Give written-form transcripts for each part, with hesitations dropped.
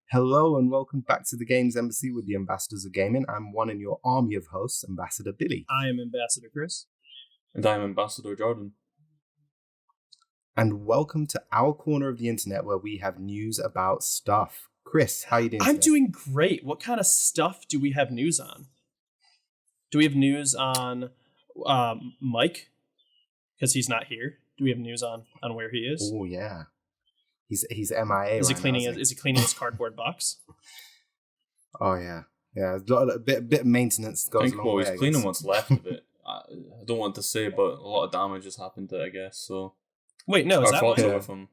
Hello and welcome back to the Games Embassy with the Ambassadors of Gaming. I'm one in your army of hosts, Ambassador Billy. I am Ambassador Chris. And I'm Ambassador Jordan. And welcome to our corner of the internet where we have news about stuff. Chris, how are you doing I'm today? doing great. What kind of stuff do we have news on? Do we have news on Mike? Because he's not here. Do we have news on where he is? Oh, yeah. He's MIA Is he right cleaning now, is he cleaning his cardboard box? Oh, yeah. Yeah, a bit of maintenance goes a long way. He's cleaning what's left of it. I don't want to say, but a lot of damage has happened to it, I guess. So Wait, no, is our that thoughts why? are with him.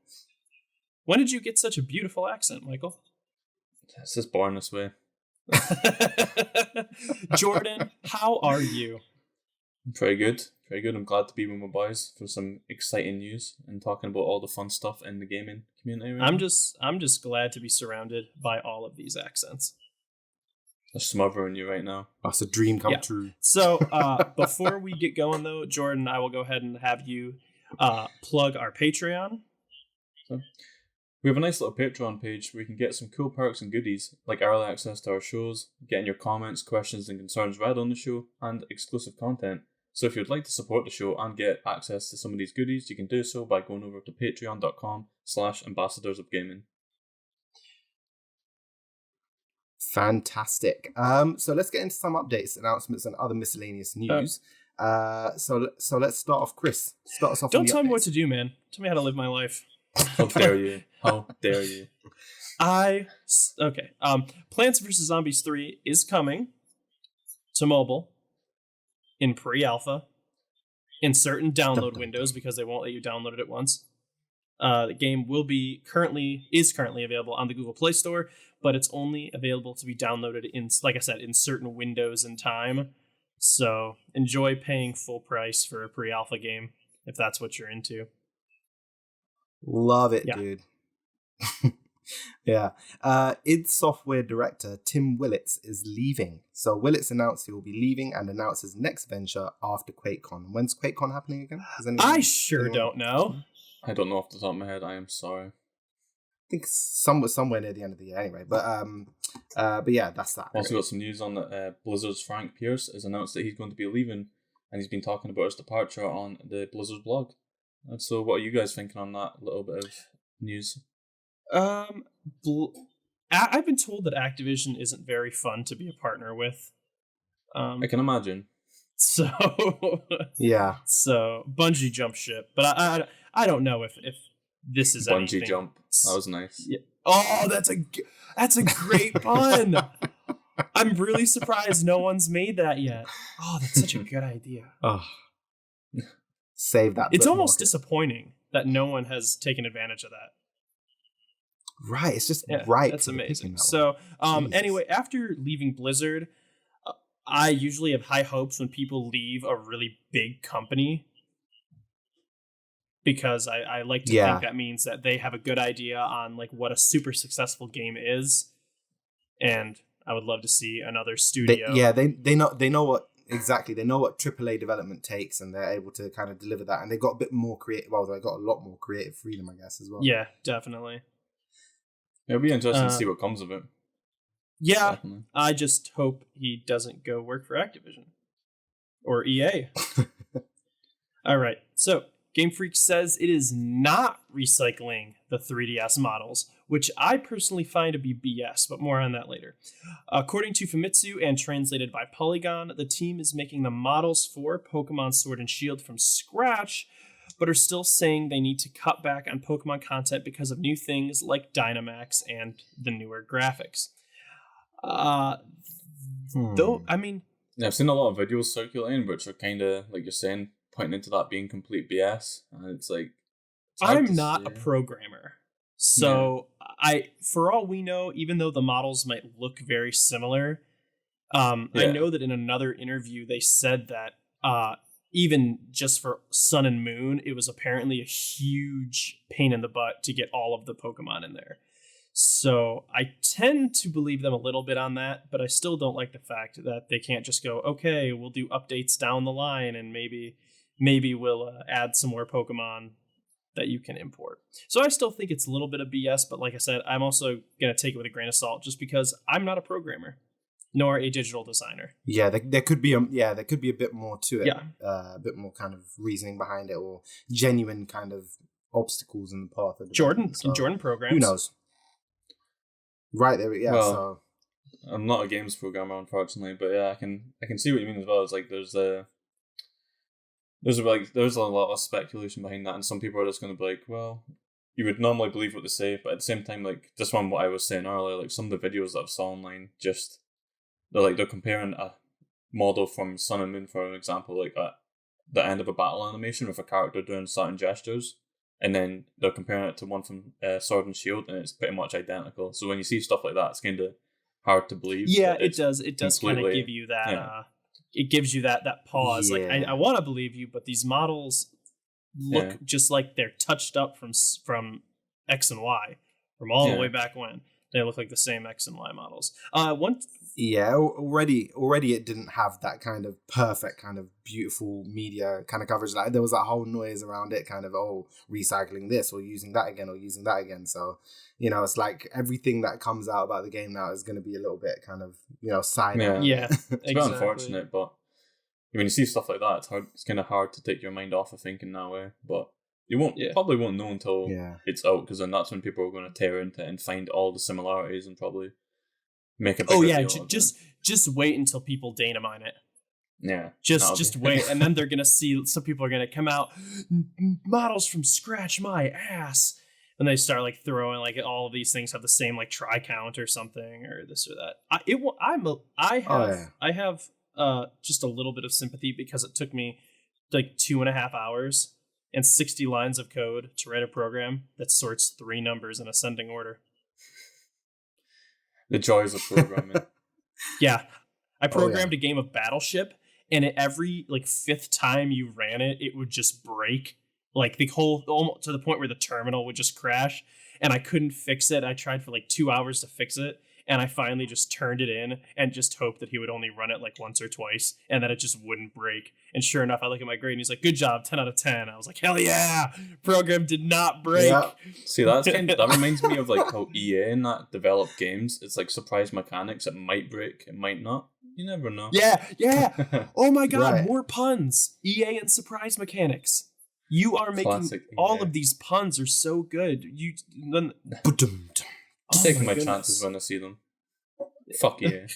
When did you get such a beautiful accent, Michael? It's just born this way. Jordan, how are you? Pretty good. I'm glad to be with my boys for some exciting news and talking about all the fun stuff in the gaming community. Right I'm now. just glad to be surrounded by all of these accents. They're smothering you right now. That's a dream come Yeah. true. So before we get going, though, Jordan, I will go ahead and have you plug our Patreon. So, we have a nice little Patreon page where you can get some cool perks and goodies, like early access to our shows, getting your comments, questions, and concerns read on the show, and exclusive content. So if you'd like to support the show and get access to some of these goodies, you can do so by going over to patreon.com/ambassadors of gaming. Fantastic. So let's get into some updates, announcements, and other miscellaneous news. So let's start off. Chris, start us off. Don't tell me what to do, man. Tell me how to live my life. How dare you? How dare you? Okay. Plants vs. Zombies 3 is coming to mobile in pre-alpha in certain download windows because they won't let you download it at once. The game is currently available on the Google Play Store, but it's only available to be downloaded in, like I said, in certain windows in time. So enjoy paying full price for a pre-alpha game if that's what you're into. Love it, Yeah. dude. Yeah. id Software director Tim Willits is leaving. So Willits announced he will be leaving and announced his next venture after QuakeCon. When's QuakeCon happening again? I sure don't know. I don't know off the top of my head. I am sorry. I think somewhere near the end of the year anyway. But yeah, that's that. Also got some news on that Blizzard's Frank Pierce has announced that he's going to be leaving, and he's been talking about his departure on the Blizzard blog. And so what are you guys thinking on that little bit of news? I've been told that Activision isn't very fun to be a partner with. I can imagine. So Yeah. So Bungie jumped ship, but I don't know if this is Bungee anything. jump. That was nice. Yeah. Oh, that's a great pun. I'm really surprised no one's made that yet. Oh, that's such a good idea. Oh. Save that. It's almost bookmark. disappointing that no one has taken advantage of that. Right. It's just Yeah, right. that's for the amazing. picking, that So, one. Jesus. anyway, after leaving Blizzard, I usually have high hopes when people leave a really big company because I like to think that means that they have a good idea on like what a super successful game is, and I would love to see another studio. They know what exactly. They know what AAA development takes, and they're able to kind of deliver that. And they got a bit more creative. Well, they got a lot more creative freedom, I guess, as well. Yeah, definitely. It'll be interesting to see what comes of it. Yeah, Definitely. I just hope he doesn't go work for Activision or EA. All right, so Game Freak says it is not recycling the 3DS models, which I personally find to be BS, but more on that later. According to Famitsu and translated by Polygon, the team is making the models for Pokemon Sword and Shield from scratch, but are still saying they need to cut back on Pokemon content because of new things like Dynamax and the newer graphics. Though, I mean... Yeah, I've seen a lot of videos circulating, which are kind of, like you're saying, pointing into that being complete BS. And it's like... I'm not a programmer. So, for all we know, even though the models might look very similar, I know that in another interview they said that even just for Sun and Moon, it was apparently a huge pain in the butt to get all of the Pokemon in there. So I tend to believe them a little bit on that, but I still don't like the fact that they can't just go, okay, we'll do updates down the line and maybe we'll add some more Pokemon that you can import. So I still think it's a little bit of BS, but like I said, I'm also going to take it with a grain of salt just because I'm not a programmer nor a digital designer. Yeah, there could be a bit more to it. Yeah. A bit more kind of reasoning behind it, or genuine kind of obstacles in the path of Jordan development. programs. Who knows? Right there, yeah. Well, so I'm not a games programmer, unfortunately, but yeah, I can see what you mean as well. It's like there's a lot of speculation behind that, and some people are just going to be like, well, you would normally believe what they say, but at the same time, like just from what I was saying earlier, like some of the videos that I've saw online, just they're comparing a model from Sun and Moon, for an example, like at the end of a battle animation with a character doing certain gestures, and then they're comparing it to one from Sword and Shield, and it's pretty much identical. So when you see stuff like that, it's kind of hard to believe. Yeah, it does. It does kind of give you that. Yeah. It gives you that pause. Yeah. Like I want to believe you, but these models look just like they're touched up from X and Y, from all the way back when. They look like the same X and Y models. Already it didn't have that kind of perfect kind of beautiful media kind of coverage. Like there was that whole noise around it, kind of recycling this or using that again. So it's like everything that comes out about the game now is going to be a little bit kind of side. Yeah, it's exactly. a bit unfortunate, but when you see stuff like that, it's kind of hard to take your mind off of thinking that way. But you probably won't know until it's out, because then that's when people are going to tear into it and find all the similarities and probably make a bigger deal of just wait until people data mine it. Yeah, just wait, and then they're gonna see. Some people are gonna come out models from scratch my ass, and they start like throwing like all of these things have the same like try count or something or this or that. I have just a little bit of sympathy because it took me like 2.5 hours and 60 lines of code to write a program that sorts 3 numbers in ascending order. The joys of programming. Yeah. I programmed a game of Battleship, and at every like 5th time you ran it, it would just break. Like the whole, almost to the point where the terminal would just crash, and I couldn't fix it. I tried for like 2 hours to fix it, and I finally just turned it in and just hoped that he would only run it like once or twice and that it just wouldn't break. And sure enough, I look at my grade and he's like, good job, 10 out of 10. I was like, hell yeah, program did not break. Yeah. See, that reminds me of like how EA and that develop games. It's like surprise mechanics. It might break, it might not. You never know. Yeah. Oh my God, more puns. EA and surprise mechanics. You are making Classic, all of these puns are so good. I'm taking my chances when I see them. Fuck yeah.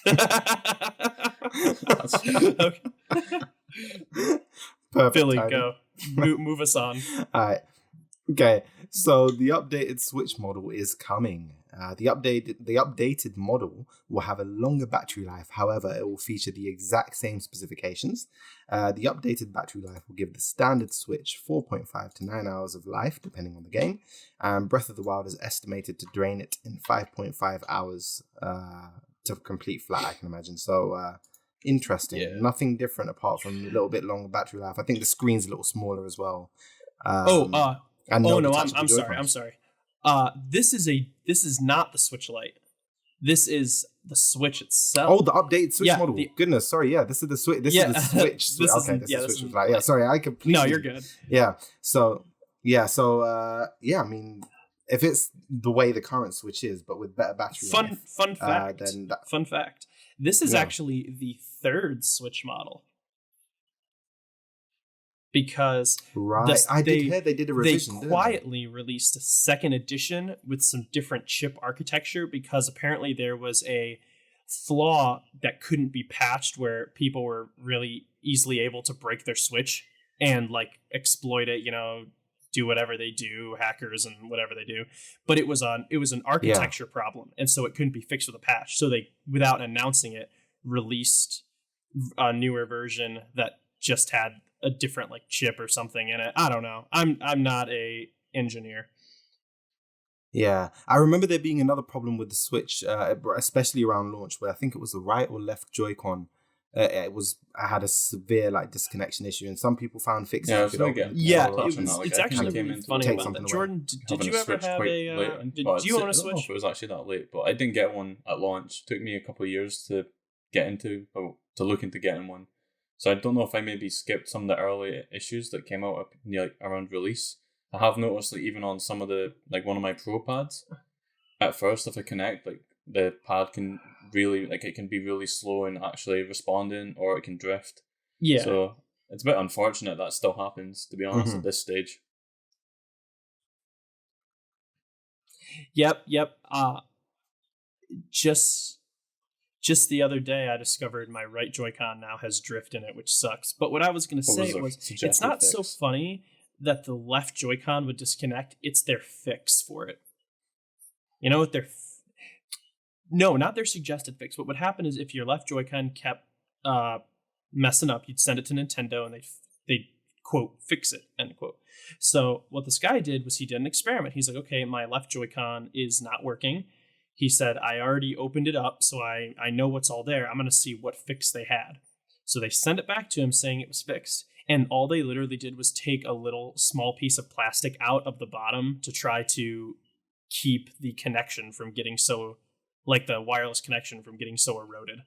Okay. Perfect. Billy, timing. go. Move us on. All right. Okay. So the updated Switch model is coming. The updated model will have a longer battery life. However, it will feature the exact same specifications. The updated battery life will give the standard Switch 4.5 to 9 hours of life, depending on the game. Breath of the Wild is estimated to drain it in 5.5 hours to complete flat, I can imagine. So interesting. Yeah. Nothing different apart from a little bit longer battery life. I think the screen's a little smaller as well. I'm detachable sorry. This is not the Switch Lite. This is the Switch itself. Oh, the updated Switch model. Goodness, sorry. Yeah, this is the Switch. This is the Switch. This okay, is, this yeah, is this Switch is Lite. Yeah, sorry, I completely. No, you're good. Yeah. So I mean, if it's the way the current Switch is, but with better battery life. Fun fact. Fun fact. This is actually the 3rd Switch model. Because I did hear they did a revision. They quietly released a 2nd edition with some different chip architecture because apparently there was a flaw that couldn't be patched where people were really easily able to break their Switch and like exploit it, do whatever they do, hackers and whatever they do. But it was an architecture problem, and so it couldn't be fixed with a patch. So they, without announcing it, released a newer version that just had a different like chip or something in it. I don't know. I'm not a engineer. Yeah, I remember there being another problem with the Switch, especially around launch, where I think it was the right or left Joy-Con. I had a severe like disconnection issue, and some people found fixing it. It's actually really funny about that. Jordan, did you ever have a? Did you own a Switch? I don't know if it was actually that late, but I didn't get one at launch. It took me a couple of years to get into, or to look into getting one. So I don't know if I maybe skipped some of the early issues that came out around release, I have noticed like even on some of the like one of my Pro pads, at first if I connect, like the pad can really like it can be really slow in actually responding, or it can drift. Yeah. So it's a bit unfortunate that still happens, to be honest, at this stage. Yep. Just the other day, I discovered my right Joy-Con now has drift in it, which sucks. But what I was going to say was, it's not so funny that the left Joy-Con would disconnect. It's their fix for it. You know what no, not their suggested fix. What would happen is if your left Joy-Con kept messing up, you'd send it to Nintendo and they'd quote fix it, end quote. So what this guy did was he did an experiment. He's like, okay, my left Joy-Con is not working. He said, I already opened it up, so I know what's all there. I'm going to see what fix they had. So they sent it back to him saying it was fixed. And all they literally did was take a little small piece of plastic out of the bottom to try to keep the connection from getting so, like the wireless connection from getting so eroded.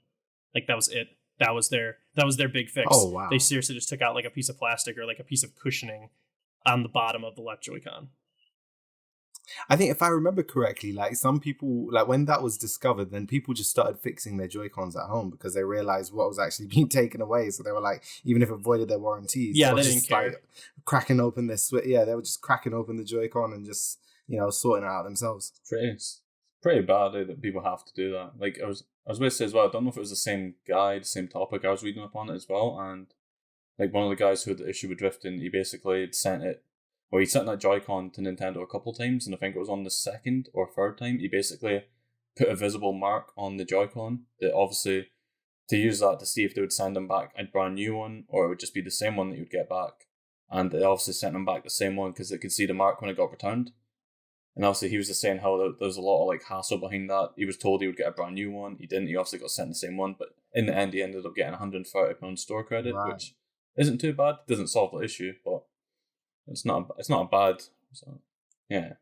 Like that was it. That was their big fix. Oh, wow. They seriously just took out like a piece of plastic or like a piece of cushioning on the bottom of the left Joy-Con. I think if I remember correctly, like some people, like when that was discovered, then people just started fixing their Joy-Cons at home because they realized what was actually being taken away. So they were like, even if it voided their warranties, they didn't care. Like, cracking open their they were just cracking open the Joy-Con and just, sorting it out themselves. Pretty bad that people have to do that. Like I was going to say as well, I don't know if it was the same guide, same topic I was reading up on it as well, and like one of the guys who had the issue with drifting, he basically sent that Joy-Con to Nintendo a couple times, and I think it was on the second or third time, he basically put a visible mark on the Joy-Con that obviously to use that to see if they would send them back a brand new one, or it would just be the same one that you would get back. And they obviously sent them back the same one because they could see the mark when it got returned. And obviously he was just saying how there was a lot of like hassle behind that. He was told he would get a brand new one. He didn't. He obviously got sent the same one, but in the end he ended up getting £130 store credit, right. Which isn't too bad. Doesn't solve the issue, but it's not a bad. So yeah.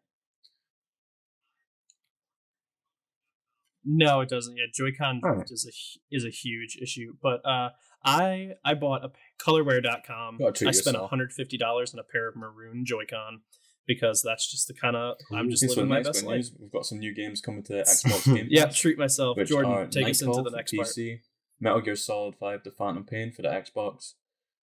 No, it doesn't. Yeah, Joy-Con drift is a huge issue. But I bought a colorware.com. I spent $150 on a pair of maroon Joy-Con because that's just the kind of I'm just living my best life. We've got some new games coming to Xbox Game Pass. Yeah, treat myself. Jordan, take us into the next PC, part. Metal Gear Solid 5: The Phantom Pain for the Xbox.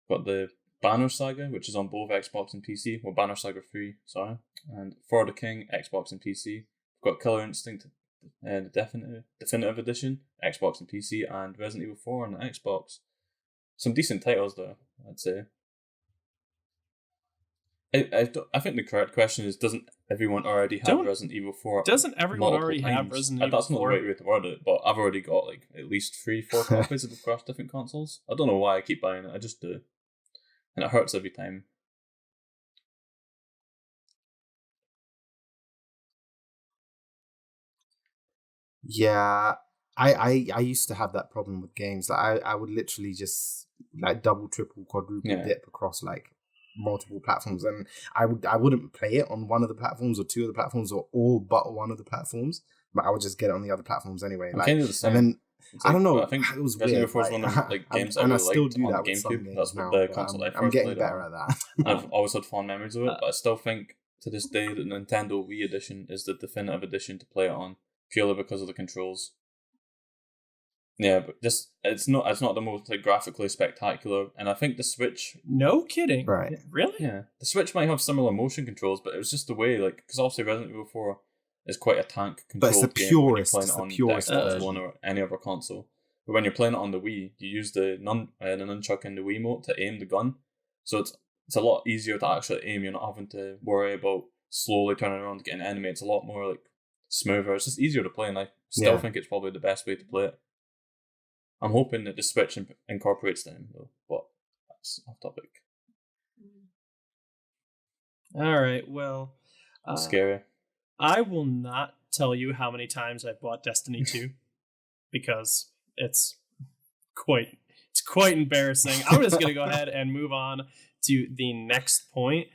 Got the Banner Saga, which is on both Xbox and PC. Well, Banner Saga 3, sorry. And For the King, Xbox and PC. We've got Killer Instinct, the Definitive Edition, Xbox and PC, and Resident Evil 4 on the Xbox. Some decent titles there, I'd say. I think the correct question is, doesn't everyone already have Resident Evil 4? Doesn't everyone already have Resident Evil 4? That's not the right way to word it, but I've already got like at least 3-4 copies of it across different consoles. I don't know why I keep buying it, I just do. And it hurts every time. Yeah, I used to have that problem with games. Like I would literally just like double, triple, quadruple dip across like multiple platforms, and I wouldn't play it on one of the platforms or two of the platforms or all but one of the platforms, but I would just get it on the other platforms anyway. Like, kind of the same. And then I don't know. I think it was Resident weird. Evil 4 is one of the like games I still do that with some games. That's now, the console I first I'm getting played better on. at that. I've always had fond memories of it, but I still think to this day that the Nintendo Wii edition is the definitive edition to play it on, purely because of the controls. Yeah, but just it's not the most like graphically spectacular, and I think the Switch. No kidding, right? Really? Yeah, the Switch might have similar motion controls, but it was just the way, like, because obviously Resident Evil 4 is quite a tank controlled game. But it's the purest. It's the purest Xbox One or any other console. But when you're playing it on the Wii, you use the nunchuck and the Wiimote to aim the gun, so it's a lot easier to actually aim. You're not having to worry about slowly turning around to get an enemy. It's a lot more like smoother. It's just easier to play, and I still think it's probably the best way to play it. I'm hoping that the Switch incorporates them, though, but that's off topic. All right, well... scary. I will not tell you how many times I've bought Destiny 2, because it's quite embarrassing. I'm just going to go ahead and move on to the next point.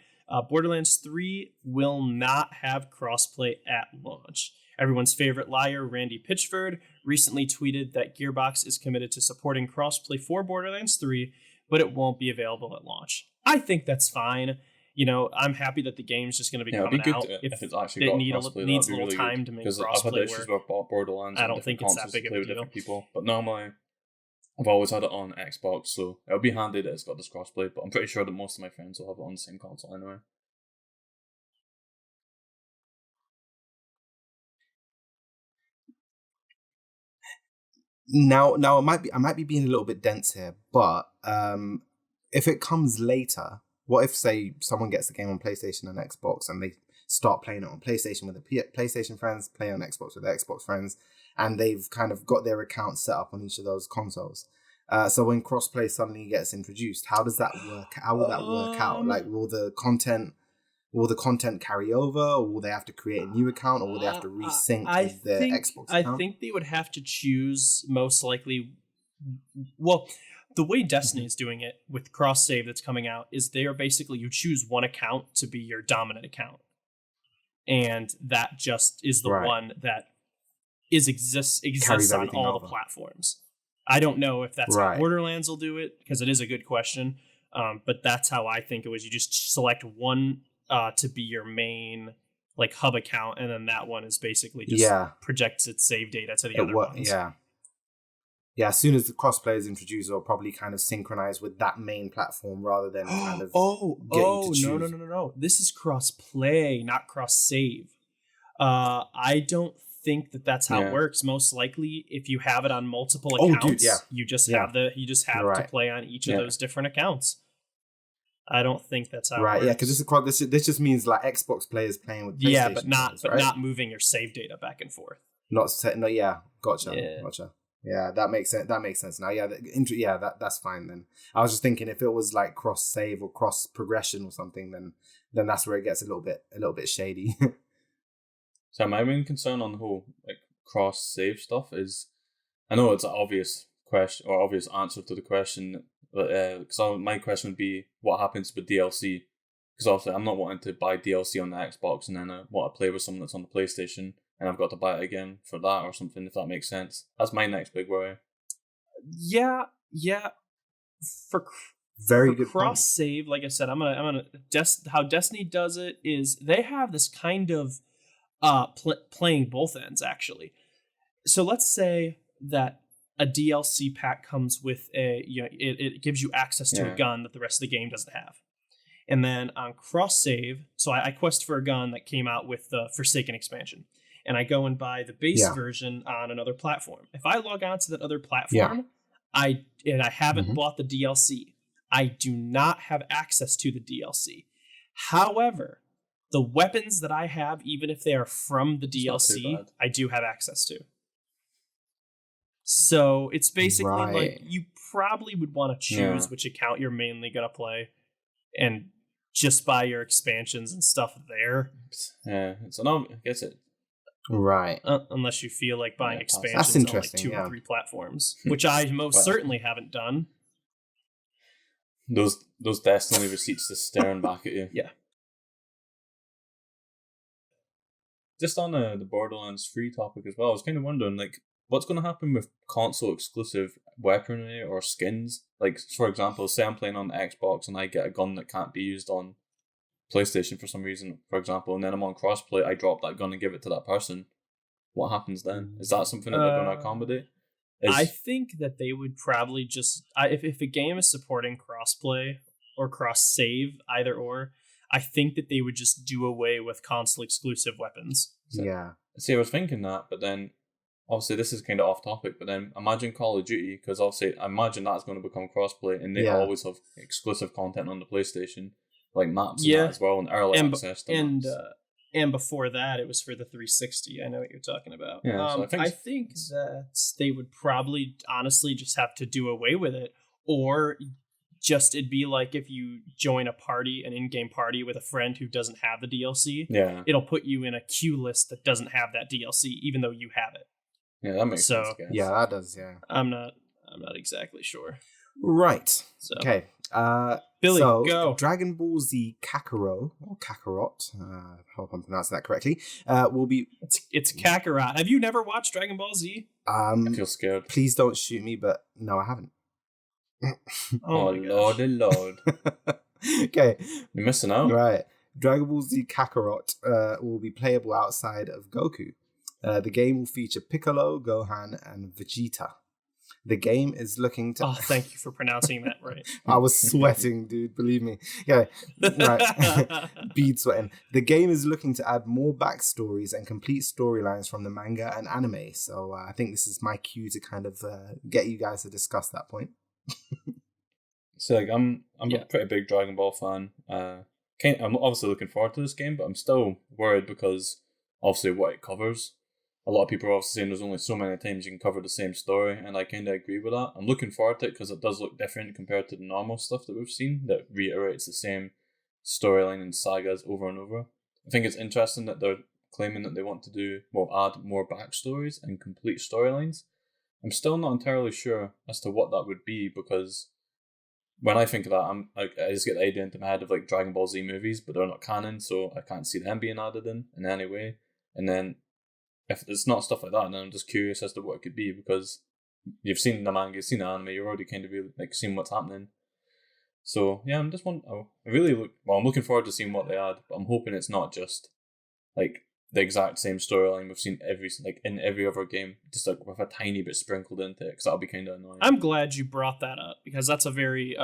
Borderlands 3 will not have crossplay at launch. Everyone's favorite liar, Randy Pitchford, recently tweeted that Gearbox is committed to supporting crossplay for Borderlands 3, but it won't be available at launch. I think that's fine. I'm happy that the game's just going to be Yeah, it'd be coming good out. if it's actually It got needs crossplay. needs a That'd be little really time good. to make Because I've had crossplay issues work. with Borderlands I on don't different think it's that consoles big to of play a with deal. different people. But normally, I've always had it on Xbox, so it'll be handy that it's got this crossplay. But I'm pretty sure that most of my friends will have it on the same console anyway. Now I might be being a little bit dense here, but if it comes later, what if say someone gets the game on PlayStation and Xbox and they start playing it on PlayStation with the PlayStation friends, play on Xbox with their Xbox friends, and they've kind of got their accounts set up on each of those consoles. So when crossplay suddenly gets introduced, how does that work? How will that work out? Like, will the content carry over, or will they have to create a new account, or will they have to resync with their Xbox account? I think they would have to choose most likely. Well, the way Destiny is doing it with cross save that's coming out is they are basically you choose one account to be your dominant account, and that just is the one that exists on all the platforms. I don't know if that's how Borderlands will do it, because it is a good question. But that's how I think it was. You just select one to be your main like hub account, and then that one is basically just projects its save data to the other ones. Yeah, as soon as the crossplay is introduced, it'll probably kind of synchronize with that main platform rather than kind of no. This is cross-play, not cross-save. I don't think that's how it works. Most likely, if you have it on multiple accounts, you just have to play on each of those different accounts. I don't think that's how it works. Yeah, because this just means like Xbox players playing with PlayStation but players, not moving your save data back and forth. Gotcha. Yeah, that makes sense. That makes sense now. Yeah, that's fine then. I was just thinking if it was like cross save or cross progression or something, then that's where it gets a little bit shady. So my main concern on the whole like cross save stuff is, I know it's an obvious question or obvious answer to the question, but my question would be what happens with DLC, because obviously I'm not wanting to buy DLC on the Xbox and then I want to play with someone that's on the PlayStation and I've got to buy it again for that or something, if that makes sense. That's my next big worry. Yeah. For good cross save, like I said, I'm gonna how Destiny does it is they have this kind of playing both ends actually. So let's say that a DLC pack comes with it gives you access to a gun that the rest of the game doesn't have. And then on cross save, so I quest for a gun that came out with the Forsaken expansion, and I go and buy the base version on another platform. If I log on to that other platform, I haven't bought the DLC, I do not have access to the DLC. However, the weapons that I have, even if they are from the DLC, I do have access to. So it's basically like you probably would want to choose which account you're mainly going to play and just buy your expansions and stuff there. Yeah, so no, I guess it. Right. Unless you feel like buying expansions on like 2 or 3 platforms, which I most certainly haven't done. Those Destiny receipts just staring back at you. Yeah. Just on the Borderlands 3 topic as well, I was kind of wondering, like, what's going to happen with console exclusive weaponry or skins? Like, for example, say I'm playing on the Xbox and I get a gun that can't be used on PlayStation for some reason, for example, and then I'm on crossplay, I drop that gun and give it to that person. What happens then? Is that something that they're going to accommodate? I think that they would probably just if a game is supporting crossplay or cross save, either or, I think that they would just do away with console exclusive weapons. So, see, I was thinking that, but then obviously this is kind of off topic, but then imagine Call of Duty, because obviously I imagine that's going to become crossplay, and they always have exclusive content on the PlayStation, like maps and that as well, and early access to maps. And before that, it was for the 360. I know what you're talking about. Yeah, so I think that they would probably honestly just have to do away with it, or just it'd be like if you join an in-game party with a friend who doesn't have the DLC. Yeah, it'll put you in a queue list that doesn't have that DLC, even though you have it. Yeah, that makes sense. Guys. Yeah, that does. Yeah, I'm not exactly sure. Right. So. Okay. Billy, go. Dragon Ball Z Kakarot or Kakarot, I hope I'm pronouncing that correctly, will be... It's Kakarot. Have you never watched Dragon Ball Z? I feel scared. Please don't shoot me, but no, I haven't. Oh Lord. Okay, You're missing out. right. Dragon Ball Z Kakarot will be playable outside of Goku. The game will feature Piccolo, Gohan, and Vegeta. The game is looking to... Oh, thank you for pronouncing that right. I was sweating, dude. Believe me. Yeah, right. Bead sweating. The game is looking to add more backstories and complete storylines from the manga and anime. So I think this is my cue to kind of get you guys to discuss that point. So like, I'm a pretty big Dragon Ball fan. I'm obviously looking forward to this game, but I'm still worried because obviously what it covers. A lot of people are obviously saying there's only so many times you can cover the same story, and I kind of agree with that. I'm looking forward to it because it does look different compared to the normal stuff that we've seen that reiterates the same storyline and sagas over and over. I think it's interesting that they're claiming that they want to add more backstories and complete storylines. I'm still not entirely sure as to what that would be because when I think of that, I just get the idea into my head of like Dragon Ball Z movies, but they're not canon, so I can't see them being added in any way. And then if it's not stuff like that, then I'm just curious as to what it could be because you've seen the manga, you've seen the anime, you're already kind of really, like seeing what's happening. So yeah, I'm looking forward to seeing what they add, but I'm hoping it's not just like the exact same storyline we've seen in every other game, just like with a tiny bit sprinkled into it, because that'll be kind of annoying. I'm glad you brought that up because that's a very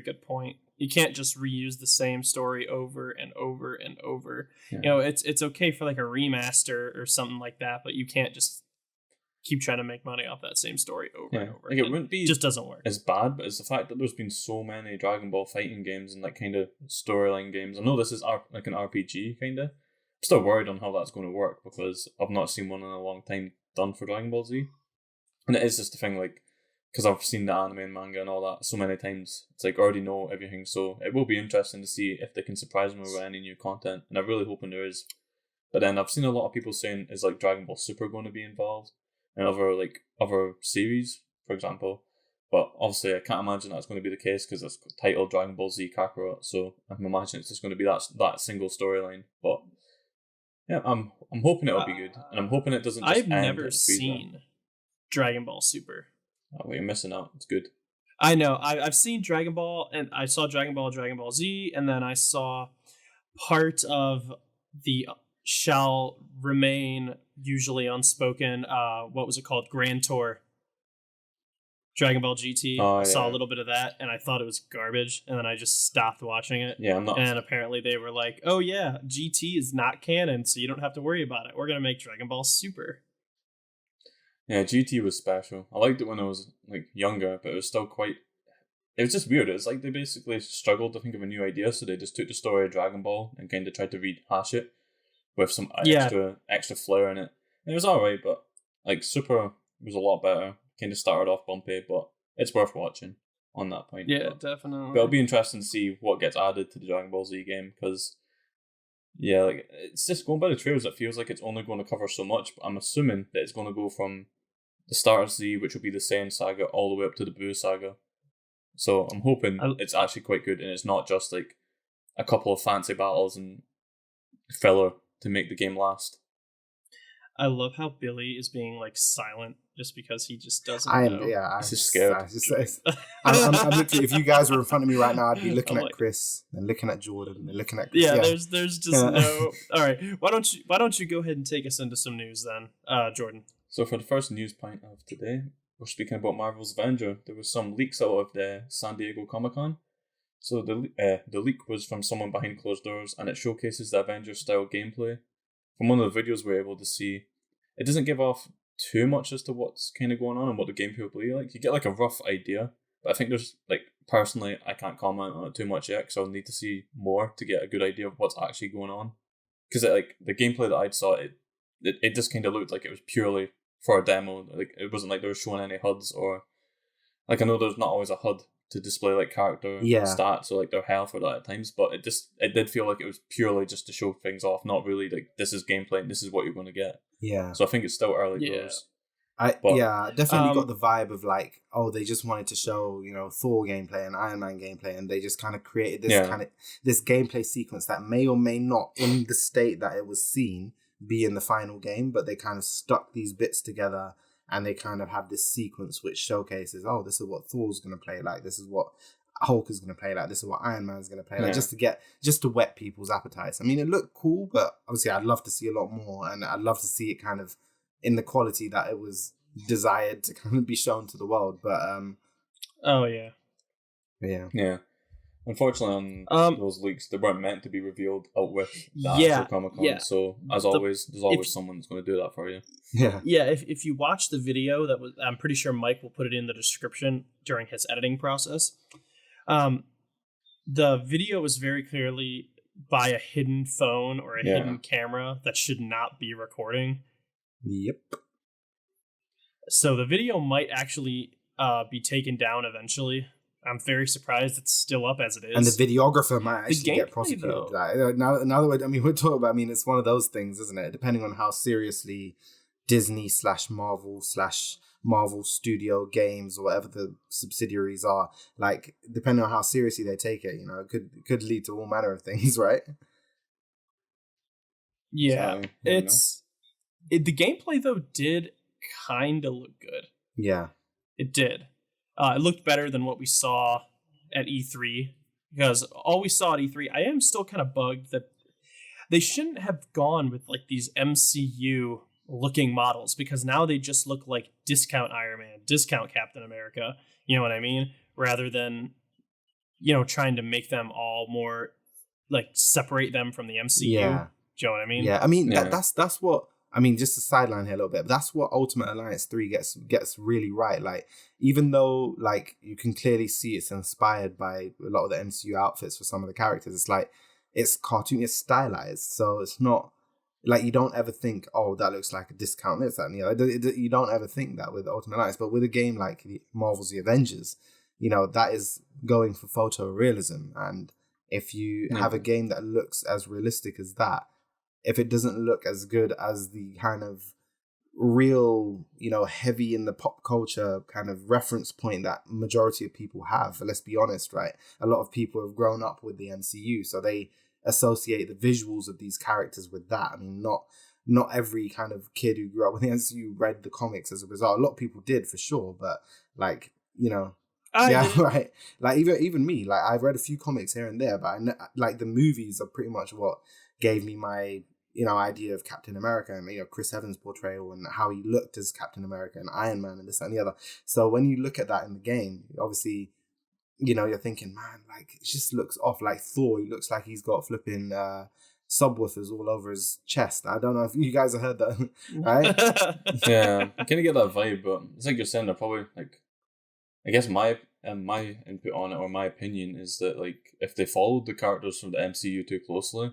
good point. You can't just reuse the same story over and over and over. Yeah. You know, it's okay for like a remaster or something like that, but you can't just keep trying to make money off that same story over and over. Like, it wouldn't be just doesn't work as bad, but it's the fact that there's been so many Dragon Ball fighting games and like kind of storyline games. I know this is like an RPG kind of. I'm still worried on how that's going to work because I've not seen one in a long time done for Dragon Ball Z, and it is just the thing like. Because I've seen the anime and manga and all that so many times, it's like I already know everything. So it will be interesting to see if they can surprise me with any new content, and I'm really hoping there is. But then I've seen a lot of people saying is like Dragon Ball Super going to be involved, and other series, for example. But obviously, I can't imagine that's going to be the case because it's titled Dragon Ball Z Kakarot. So I'm imagining it's just going to be that single storyline. But yeah, I'm hoping it'll be good, and I'm hoping it doesn't. Just I've never seen Dragon Ball Super. Oh, well, you're missing out. It's good. I know. I've seen Dragon Ball, and I saw Dragon Ball Z, and then I saw part of the shall remain usually unspoken. What was it called? Grand Tour. Dragon Ball GT. I saw a little bit of that, and I thought it was garbage, and then I just stopped watching it. Yeah, I'm not. And apparently they were like, "Oh yeah, GT is not canon, so you don't have to worry about it. We're gonna make Dragon Ball Super." Yeah, GT was special. I liked it when I was like younger, but it was still quite. It was just weird. It's like they basically struggled to think of a new idea, so they just took the story of Dragon Ball and kind of tried to rehash it with some extra flair in it. And it was alright, but like Super was a lot better. Kind of started off bumpy, but it's worth watching on that point. Yeah, definitely. But it'll be interesting to see what gets added to the Dragon Ball Z game because. Yeah, like it's just going by the trailers. It feels like it's only going to cover so much, but I'm assuming that it's going to go from the start of Z, which will be the Saiyan saga, all the way up to the Buu saga. So I'm hoping it's actually quite good, and it's not just like a couple of fancy battles and filler to make the game last. I love how Billy is being like silent just because he just doesn't know. Yeah, I'm just scared. I'm literally, if you guys were in front of me right now, I'd be looking at Chris and looking at Jordan and looking at Chris. Yeah, there's just no. All right, why don't you go ahead and take us into some news then, Jordan? So for the first news point of today, we're speaking about Marvel's Avenger. There was some leaks out of the San Diego Comic-Con. So the leak was from someone behind closed doors, and it showcases the Avengers style gameplay. From one of the videos we're able to see, it doesn't give off too much as to what's kind of going on and what the gameplay will be like. You get like a rough idea, but I think there's like personally I can't comment on it too much yet because I'll need to see more to get a good idea of what's actually going on. Because like the gameplay that I saw, it just kind of looked like it was purely for a demo. Like it wasn't like they were showing any HUDs or like I know there's not always a HUD to display like character stats or like their health or that at times, but it did feel like it was purely just to show things off, not really like this is gameplay and this is what you're going to get. Yeah. So I think it's still early doors. I definitely got the vibe of like, oh, they just wanted to show, Thor gameplay and Iron Man gameplay, and they just kind of created this this gameplay sequence that may or may not, in the state that it was seen, be in the final game, but they kind of stuck these bits together and they kind of have this sequence which showcases, oh, this is what Thor's going to play like, this is what Hulk is going to play like. This is what Iron Man is going to play like. Just to whet people's appetites. I mean, it looked cool, but obviously I'd love to see a lot more, and I'd love to see it kind of in the quality that it was desired to kind of be shown to the world. But oh yeah. Unfortunately, on those leaks, they weren't meant to be revealed out with the actual Comic-Con. Yeah. So, as always, there's always someone that's going to do that for you. Yeah. Yeah, if you watch the video, I'm pretty sure Mike will put it in the description during his editing process. The video was very clearly by a hidden phone or a hidden camera that should not be recording. Yep. So the video might actually be taken down eventually. I'm very surprised it's still up as it is. And the videographer might actually get prosecuted. Like, now that we're talking about, I mean, it's one of those things, isn't it? Depending on how seriously Disney /Marvel Studio Games or whatever the subsidiaries are, like, depending on how seriously they take it, it could lead to all manner of things, right? Yeah, the gameplay though did kind of look good. Yeah, it did. It looked better than what we saw at E3, because all we saw at E3, I am still kind of bugged that they shouldn't have gone with like these MCU looking models, because now they just look like discount Iron Man, discount Captain America, you know what I mean? Rather than, trying to make them all more like separate them from the MCU. Yeah. Do you know what I mean? Yeah, I mean, that's what, I mean, just to sideline here a little bit, but that's what Ultimate Alliance 3 gets really right. Like, even though, like, you can clearly see it's inspired by a lot of the MCU outfits for some of the characters, it's like, it's cartoon, it's stylized. So it's not, like, you don't ever think, oh, that looks like a discount this, that, and the other. You don't ever think that with Ultimate Alliance. But with a game like Marvel's The Avengers, that is going for photorealism. And if you have a game that looks as realistic as that, if it doesn't look as good as the kind of real, heavy in the pop culture kind of reference point that majority of people have, let's be honest, right? A lot of people have grown up with the MCU, so they associate the visuals of these characters with that. I mean, not every kind of kid who grew up with the MCU read the comics as a result. A lot of people did, for sure, but like, right. Like even me, like I've read a few comics here and there, but like the movies are pretty much what gave me my idea of Captain America and Chris Evans' portrayal and how he looked as Captain America and Iron Man and this and the other. So when you look at that in the game, obviously, you're thinking, man, like it just looks off. Like Thor, he looks like he's got flipping subwoofers all over his chest. I don't know if you guys have heard that, right? Yeah, I kind of get that vibe, but it's like you're saying, they're probably like, I guess my input on it, or my opinion, is that like if they followed the characters from the MCU too closely,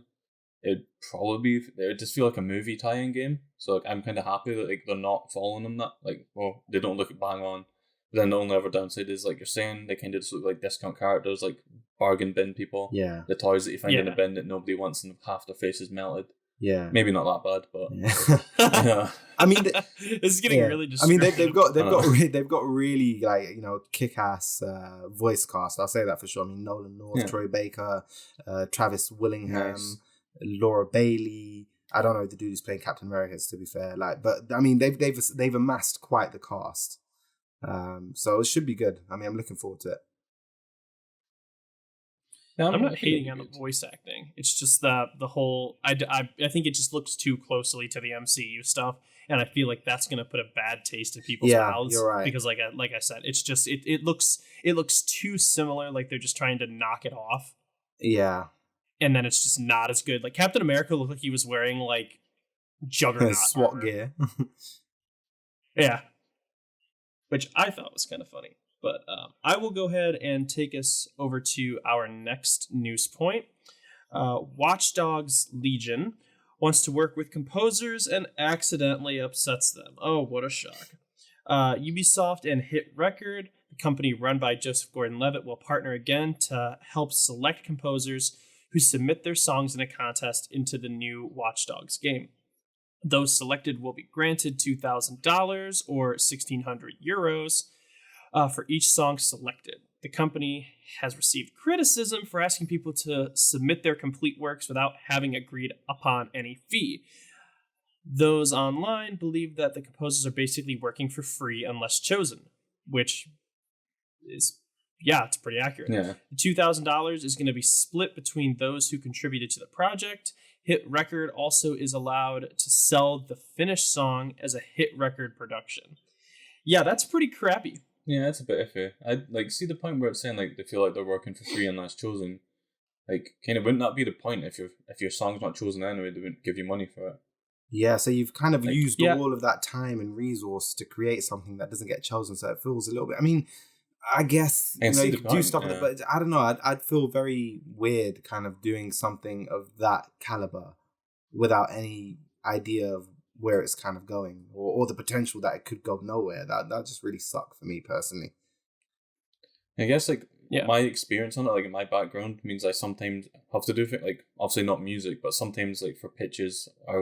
it would just feel like a movie tie-in game. So like I'm kind of happy that like they're not following them that, like, well, they don't look bang on. But then the only other downside is, like you're saying, they kind of just look like discount characters, like bargain bin people. Yeah. The toys that you find in the bin that nobody wants and half their face is melted. Yeah. Maybe not that bad, but yeah. I mean, this is getting really distracting. I mean, they've got really like kick-ass voice cast. I'll say that for sure. I mean, Nolan North, Troy Baker, Travis Willingham. Nice. Laura Bailey. I don't know the dude who's playing Captain America, to be fair. Like, but I mean, they've amassed quite the cast, so it should be good. I mean, I'm looking forward to it. Yeah, I'm not hating on the voice acting. It's just the whole. I think it just looks too closely to the MCU stuff, and I feel like that's going to put a bad taste in people's mouths. You're right. Because like I said, it's just it looks too similar. Like they're just trying to knock it off. Yeah. And then it's just not as good. Like Captain America looked like he was wearing like Juggernaut SWAT gear. Yeah, which I thought was kind of funny. But I will go ahead and take us over to our next news point. Watch Dogs Legion wants to work with composers and accidentally upsets them. Oh, what a shock! Ubisoft and Hit Record, the company run by Joseph Gordon-Levitt, will partner again to help select composers who submit their songs in a contest into the new Watch Dogs game. Those selected will be granted $2,000 or 1,600 euros for each song selected. The company has received criticism for asking people to submit their complete works without having agreed upon any fee. Those online believe that the composers are basically working for free unless chosen, which is yeah, it's pretty accurate. Yeah. The $2,000 is going to be split between those who contributed to the project. Hit Record also is allowed to sell the finished song as a Hit Record production. Yeah, that's pretty crappy. Yeah, that's a bit iffy. I see the point where it's saying like they feel like they're working for free unless chosen. Like, kind of, wouldn't that be the point if your song's not chosen anyway? They wouldn't give you money for it. Yeah, so you've kind of Like, used all of that time and resource to create something that doesn't get chosen. So it feels a little bit. I mean, I guess you could do stuff, but I don't know. I'd feel very weird, kind of doing something of that caliber without any idea of where it's kind of going or the potential that it could go nowhere. That just really suck for me personally. I guess my experience on it, like in my background, means I sometimes have to do like obviously not music, but sometimes like for pitches, I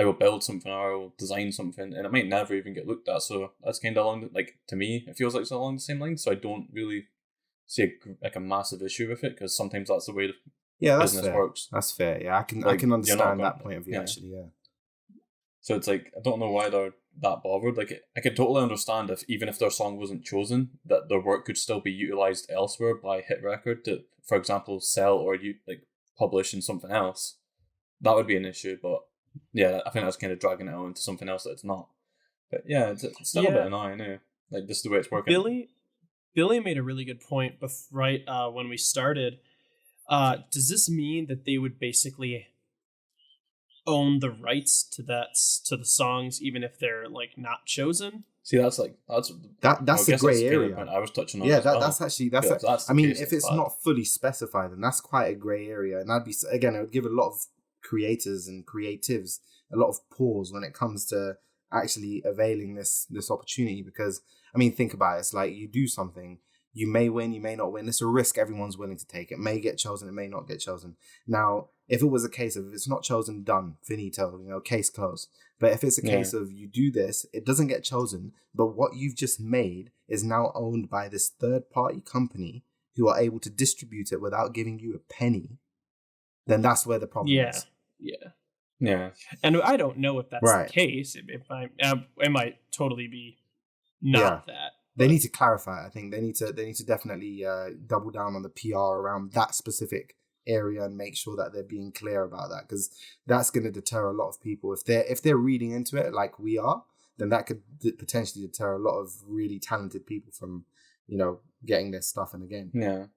will build something or I will design something, and it might never even get looked at. So that's kind of along to me, it feels like it's along the same line. So I don't really see a massive issue with it because sometimes that's the way the business works. That's fair. Yeah, I can understand that point of view actually. Yeah. So it's like, I don't know why they're that bothered. Like, I could totally understand if even if their song wasn't chosen, that their work could still be utilized elsewhere by Hit Record to, for example, sell or publish in something else. That would be an issue, but yeah, I think that's kind of dragging it out into something else that it's not. But yeah, it's still a bit annoying, eh? Like, this is the way it's working. Billy made a really good point when we started. Does this mean that they would basically own the rights to the songs even if they're like not chosen? See, that's a grey area. I was touching on. Yeah, that's I mean, if it's not fully specified, then that's quite a grey area, and it would give a lot of creators and creatives a lot of pause when it comes to actually availing this opportunity. Because I mean, think about it. It's like you do something. You may win, you may not win. It's a risk everyone's willing to take. It may get chosen, it may not get chosen. Now, if it was a case of if it's not chosen, done, finito, case closed. But if it's a case of you do this, it doesn't get chosen, but what you've just made is now owned by this third-party company who are able to distribute it without giving you a penny, then that's where the problem is. Yeah. And I don't know if that's the case. It might totally be not that. They need to clarify. I think they need to definitely double down on the PR around that specific area and make sure that they're being clear about that, because that's going to deter a lot of people. If they're reading into it like we are, then that could potentially deter a lot of really talented people from getting their stuff in the game.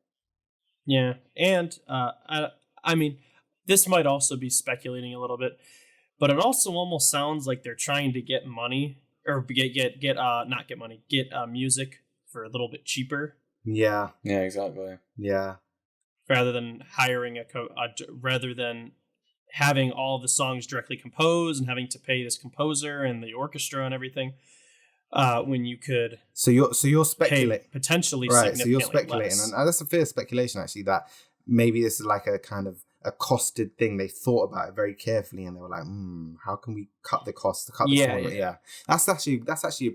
Yeah, and I mean, this might also be speculating a little bit, but it also almost sounds like they're trying to get money. Or get music for a little bit cheaper. Yeah, exactly. Yeah. Rather than hiring rather than having all the songs directly composed and having to pay this composer and the orchestra and everything, when you could. So you're speculating potentially, right? So you're speculating, less. And that's a fair speculation actually. That maybe this is like a kind of a costed thing. They thought about it very carefully, and they were like, how can we cut the cost? Yeah. That's actually a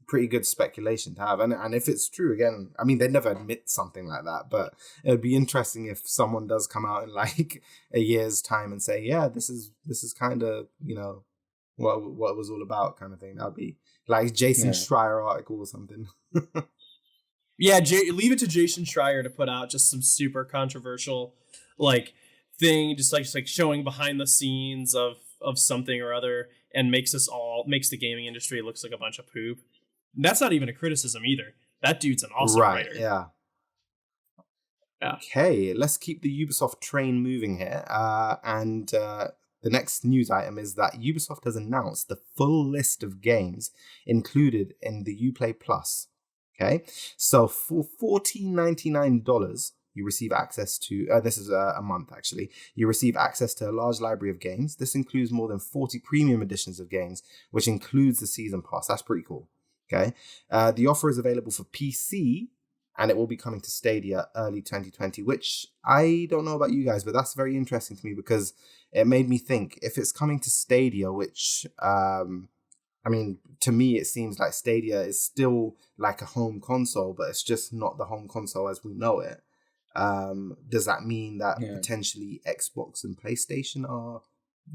pretty good speculation to have. And if it's true, again, I mean, they never admit something like that, but it would be interesting if someone does come out in like a year's time and say, yeah, this is kind of, what it was all about kind of thing. That would be like Jason Schreier article or something. Yeah, leave it to Jason Schreier to put out just some super controversial thing, just like showing behind the scenes of something or other, and makes the gaming industry looks like a bunch of poop. That's not even a criticism either. That dude's an awesome writer. Yeah. Okay, let's keep the Ubisoft train moving here. And the next news item is that Ubisoft has announced the full list of games included in the Uplay Plus. Okay, so for $14.99, you receive access to, this is a month actually, you receive access to a large library of games. This includes more than 40 premium editions of games, which includes the season pass. That's pretty cool. Okay, the offer is available for PC, and it will be coming to Stadia early 2020, which I don't know about you guys, but that's very interesting to me because it made me think, if it's coming to Stadia, which, I mean, to me, it seems like Stadia is still like a home console, but it's just not the home console as we know it. Does that mean that potentially Xbox and PlayStation are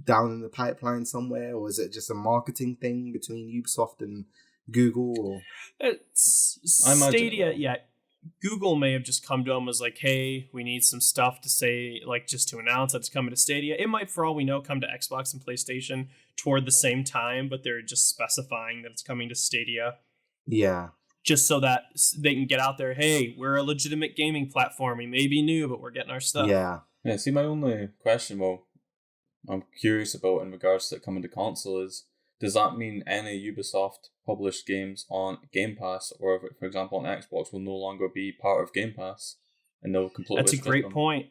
down in the pipeline somewhere, or is it just a marketing thing between Ubisoft and Google or I imagine Stadia, it will. yeah. Google may have just come to them as like, hey, we need some stuff to say, like, just to announce that it's coming to Stadia. It might, for all we know, come to Xbox and PlayStation toward the same time, but they're just specifying that it's coming to Stadia. Yeah. Just so that they can get out there, hey, we're a legitimate gaming platform. We may be new, but we're getting our stuff. Yeah. Yeah, see, my only question, I'm curious about in regards to it coming to console is, does that mean any Ubisoft published games on Game Pass, or if, for example, on Xbox, will no longer be part of Game Pass, and they'll completely That's a restrict great them? point.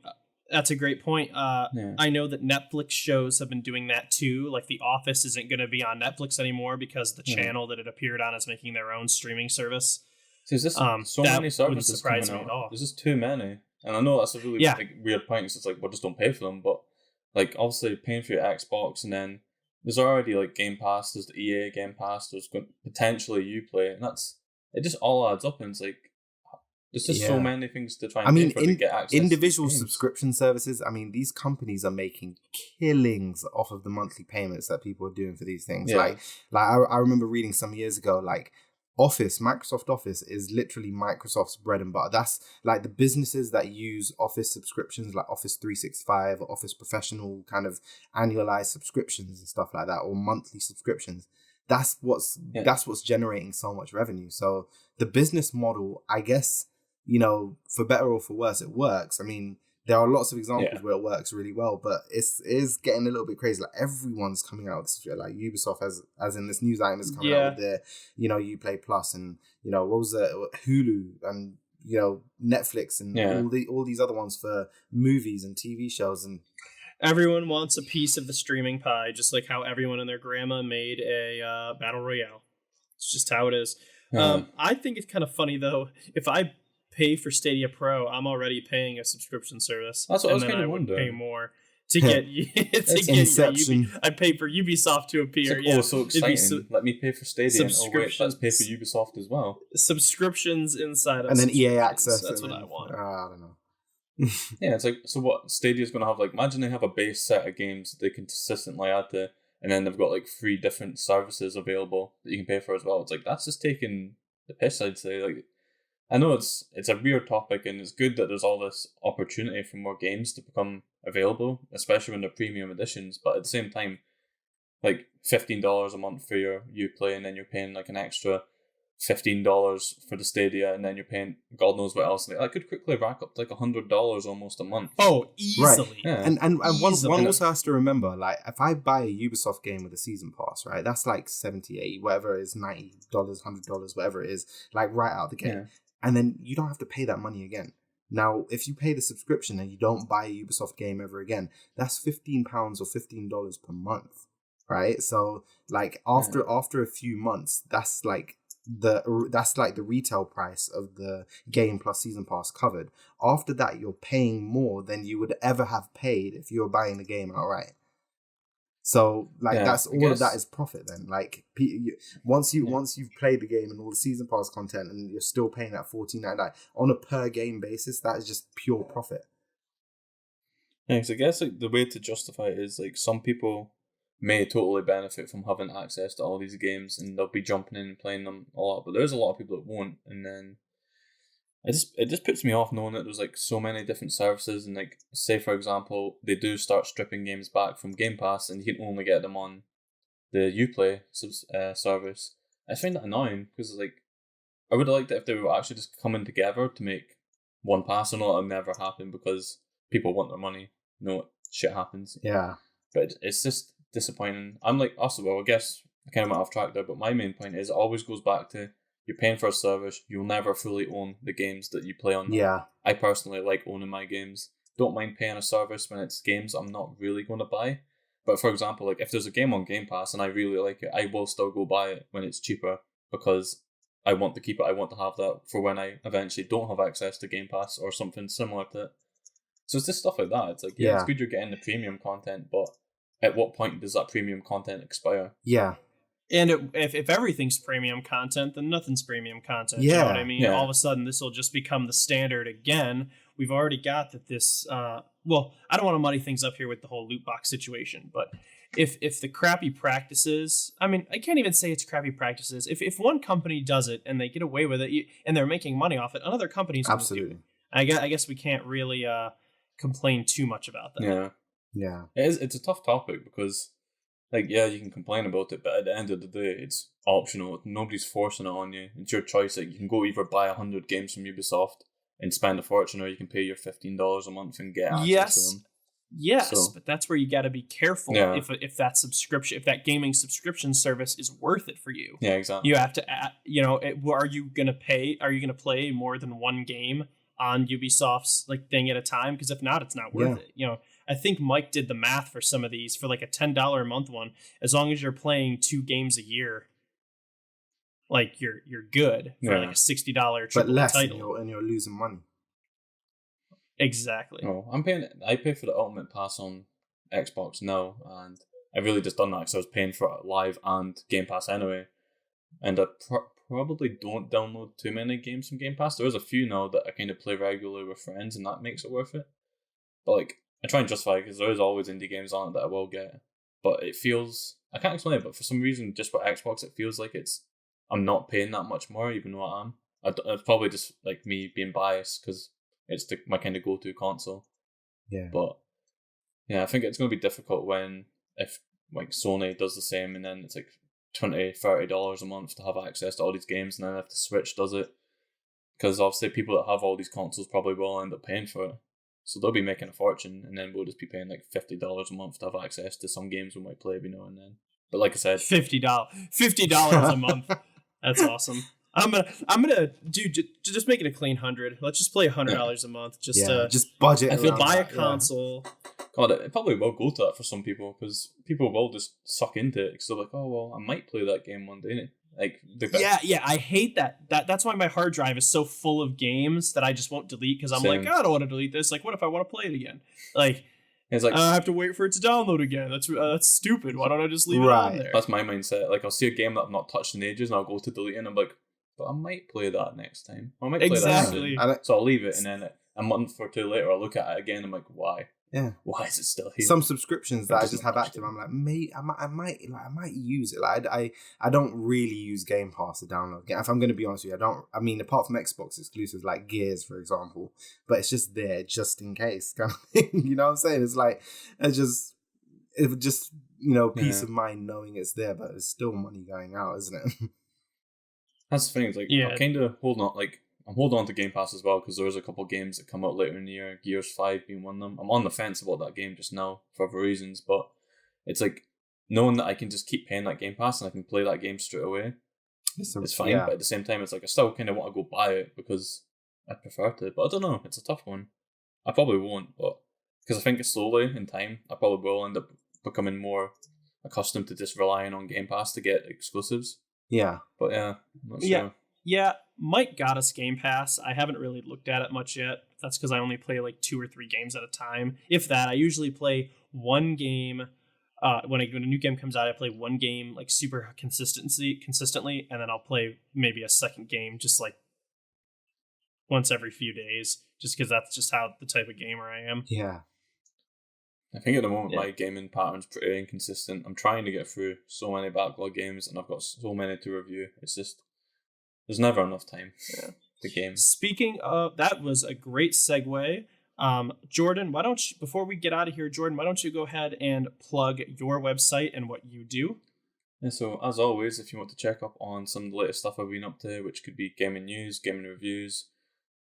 That's a great point. Yeah. I know that Netflix shows have been doing that too. Like The Office isn't going to be on Netflix anymore because the channel that it appeared on is making their own streaming service. So is this so that many services wouldn't surprise coming me out? at all. There's just too many, and I know that's a really weird point. 'Cause it's like, well, just don't pay for them. But like, obviously, paying for your Xbox, and then there's already like Game Pass. There's the EA Game Pass. There's potentially Uplay, and it just all adds up. And it's like, there's just so many things to try and pay for to get access. Individual to subscription services. I mean, these companies are making killings off of the monthly payments that people are doing for these things. Yeah. Like I remember reading some years ago, like Microsoft Office is literally Microsoft's bread and butter. That's like the businesses that use Office subscriptions, like Office 365 or Office Professional, kind of annualized subscriptions and stuff like that, or monthly subscriptions. That's what's generating so much revenue. So the business model, I guess, for better or for worse, it works. I mean, there are lots of examples where it works really well, but it is getting a little bit crazy. Like everyone's coming out with this, like Ubisoft, as in this news item, is coming out with their, Uplay Plus, and what was it, Hulu, and Netflix, and all these other ones for movies and TV shows, and everyone wants a piece of the streaming pie, just like how everyone and their grandma made a battle royale. It's just how it is. I think it's kind of funny though. If I pay for Stadia Pro, I'm already paying a subscription service. That's what I was kind of wondering. Pay more to get Inception. I pay for Ubisoft to appear. Like, oh, so exciting! Let me pay for Stadia. And, wait, let's pay for Ubisoft as well. Subscriptions inside of and then EA access. That's what I want. I don't know. Yeah, it's like, so what Stadia's going to have, like, imagine they have a base set of games that they can consistently add to, and then they've got like 3 different services available that you can pay for as well. It's like, that's just taking the piss, I'd say. Like, I know it's a weird topic, and it's good that there's all this opportunity for more games to become available, especially when they're premium editions, but at the same time, like $15 a month for your Uplay, and then you're paying like an extra $15 for the Stadia, and then you're paying God knows what else. That could quickly rack up to like $100 almost a month. Oh, easily. Right. Yeah. And one also has to remember, like, if I buy a Ubisoft game with a season pass, right, that's like 70, 80, whatever it is, $90, $100, whatever it is, like right out the gate. Yeah. And then you don't have to pay that money again. Now, if you pay the subscription and you don't buy a Ubisoft game ever again, that's £15 or $15 per month, right? So, like, after a few months, that's like the retail price of the game plus season pass covered. After that, you're paying more than you would ever have paid if you were buying the game outright. So, like, that's all of that is profit then. Like, once you've played the game and all the season pass content, and you're still paying that $14.99 on a per game basis, that is just pure profit. Yeah, because I guess like the way to justify it is, like, some people may totally benefit from having access to all these games, and they'll be jumping in and playing them a lot. But there's a lot of people that won't, and then it just puts me off knowing that there's like so many different services, and like, say for example, they do start stripping games back from Game Pass, and you can only get them on the Uplay service. I find that annoying, because like, I would have liked it if they were actually just coming together to make one pass. I know that'll never happen because people want their money. Shit happens. Yeah, but it's just disappointing. I'm like, also, well, I guess I kind of went off track there, but my main point is it always goes back to, you're paying for a service, you'll never fully own the games that you play on. Yeah. I personally like owning my games. Don't mind paying a service when it's games I'm not really going to buy. But for example, like, if there's a game on Game Pass and I really like it, I will still go buy it when it's cheaper, because I want to keep it. I want to have that for when I eventually don't have access to Game Pass or something similar to it. So it's just stuff like that. It's like, it's good you're getting the premium content, but at what point does that premium content expire? Yeah. And if everything's premium content, then nothing's premium content. You know what I mean? Yeah. All of a sudden, this will just become the standard again. We've already got that this... well, I don't want to muddy things up here with the whole loot box situation, but if the crappy practices, I mean, I can't even say it's crappy practices. If one company does it and they get away with it, and they're making money off it, another company's going to do it. I guess we can't really complain too much about that. Yeah. It's a tough topic because, like, yeah, you can complain about it, but at the end of the day, it's optional. Nobody's forcing it on you. It's your choice. Like, you can go either buy 100 games from Ubisoft and spend a fortune, or you can pay your $15 a month and get access to them. Yes, but that's where you got to be careful if that subscription, if that gaming subscription service is worth it for you. Yeah, exactly. You have to, are you gonna pay? Are you gonna play more than one game on Ubisoft's like thing at a time? Because if not, it's not worth it. I think Mike did the math for some of these for like a $10 a month one. As long as you're playing 2 games a year, like you're good for like a $60 triple but less title, and you're losing money. Exactly. Oh, I pay for the Ultimate Pass on Xbox now, and I really just done that because I was paying for it live and Game Pass anyway. And I probably don't download too many games from Game Pass. There's a few now that I kind of play regularly with friends, and that makes it worth it. But like, I try and justify it because there is always indie games on it that I will get. But it feels, I can't explain it, but for some reason, just for Xbox, it feels like I'm not paying that much more, even though I am. It's probably just like me being biased because it's my kind of go-to console. Yeah. But yeah, I think it's going to be difficult if like Sony does the same, and then it's like $20-$30 a month to have access to all these games, and then if the Switch does it, because obviously people that have all these consoles probably will end up paying for it. So they'll be making a fortune, and then we'll just be paying like $50 a month to have access to some games we might play every now and then. But like I said, $50 a month. That's awesome. I'm gonna just make it a clean 100. Let's just play $100 a month. Just budget. If you'll buy a console. God, it probably will go to that for some people because people will just suck into it because they're like, oh well, I might play that game one day. Like I hate that. That's why my hard drive is so full of games that I just won't delete because I'm like, I don't want to delete this. Like, what if I want to play it again? Like, it's like I have to wait for it to download again. That's stupid. Why don't I just leave it on there? That's my mindset. Like, I'll see a game that I've not touched in ages, and I'll go to delete it, and I'm like, but I might play that next time. I might play that soon. So I'll leave it, and then a month or two later, I'll look at it again. And I'm like, why? Yeah. Why is it still here? Some subscriptions that I just have active, I'm like, I might use it. Like, I don't really use Game Pass to download. If I'm going to be honest with you, I mean, apart from Xbox exclusives like Gears, for example, but it's just there just in case kind of thing. You know what I'm saying? It's like, peace of mind knowing it's there, but it's still money going out, isn't it? That's the thing. It's like, I'm kind of holding on. Like, I'm holding on to Game Pass as well because there's a couple of games that come out later in the year. Gears 5 being one of them. I'm on the fence about that game just now for other reasons, but it's like knowing that I can just keep paying that Game Pass and I can play that game straight away. It's fine, but at the same time, it's like I still kind of want to go buy it because I prefer to. But I don't know. It's a tough one. I probably won't, but because I think slowly in time, I probably will end up becoming more accustomed to just relying on Game Pass to get exclusives. Yeah. But yeah, I'm not sure. Yeah, Mike got us Game Pass. I haven't really looked at it much yet. That's because I only play like 2 or 3 games at a time. If that, I usually play one game. When a new game comes out, I play one game like super consistently, and then I'll play maybe a second game just like once every few days, just because that's just how the type of gamer I am. Yeah. I think at the moment my gaming pattern's pretty inconsistent. I'm trying to get through so many backlog games, and I've got so many to review. It's just there's never enough time to game. Speaking of, that was a great segue. Jordan, why don't you, before we get out of here, Jordan, why don't you go ahead and plug your website and what you do? Yeah, so as always, if you want to check up on some of the latest stuff I've been up to, which could be gaming news, gaming reviews,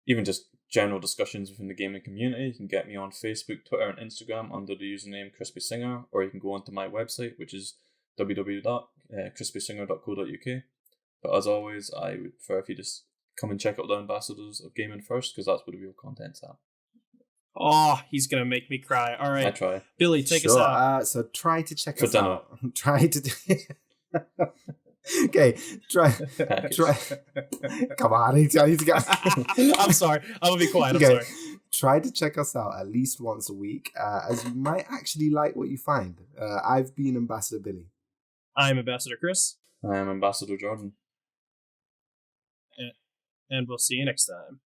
even just general discussions within the gaming community, you can get me on Facebook, Twitter, and Instagram under the username Crispy Singer, or you can go onto my website, which is www.crispysinger.co.uk. But as always, I would prefer if you just come and check out the Ambassadors of Gaming first, because that's where the real content's at. Oh, he's going to make me cry. All right. I try. Billy, take us out. So try to check us out. Try to... Okay, try. Come on, I need to go. I'm sorry. I'm going to be quiet. Okay. I'm sorry. Try to check us out at least once a week, as you might actually like what you find. I've been Ambassador Billy. I'm Ambassador Chris. I am Ambassador Jordan. And we'll see you next time.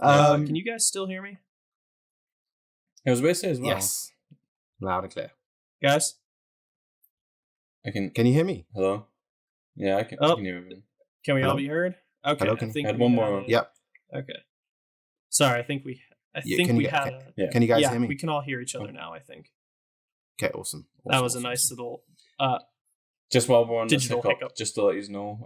Can you guys still hear me? I was about to say as well. Yes. Loud and clear. Guys? I can. Can you hear me? Hello. Yeah, I can. Oh. I can hear you. Can we all Hello? be heard? Okay. Hello, I can you- think I had we one more. Yep. Okay. Sorry, I think we Yeah, think can we you- had okay. a Yeah. Can you guys yeah, hear me? we can all hear each other now, I think. Okay, awesome. That was Awesome, a nice awesome. little Just while we're on this Digital hiccup, hiccup. just to let you know,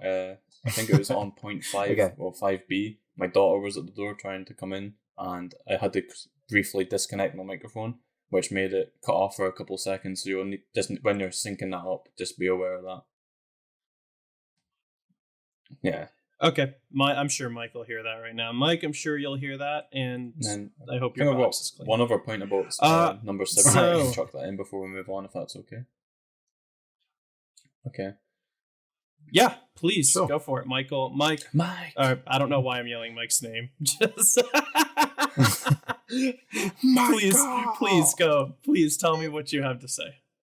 I think it was on point 5 Okay. or 5B. My daughter was at the door trying to come in, and I had to briefly disconnect my microphone, which made it cut off for a couple of seconds. So you'll need, just when you're syncing that up, just be aware of that. Yeah. Okay. I'm sure Mike will hear that right now. Mike, I'm sure you'll hear that, and And then I hope kind your of box is clean. one other point about number 7. so- I can chuck that in before we move on, if that's okay. Okay. Yeah, please Sure. go for it, Michael. Mike. Mike. I don't know why I'm yelling Mike's name. Just My please, God. please go. Please tell me what you have to say.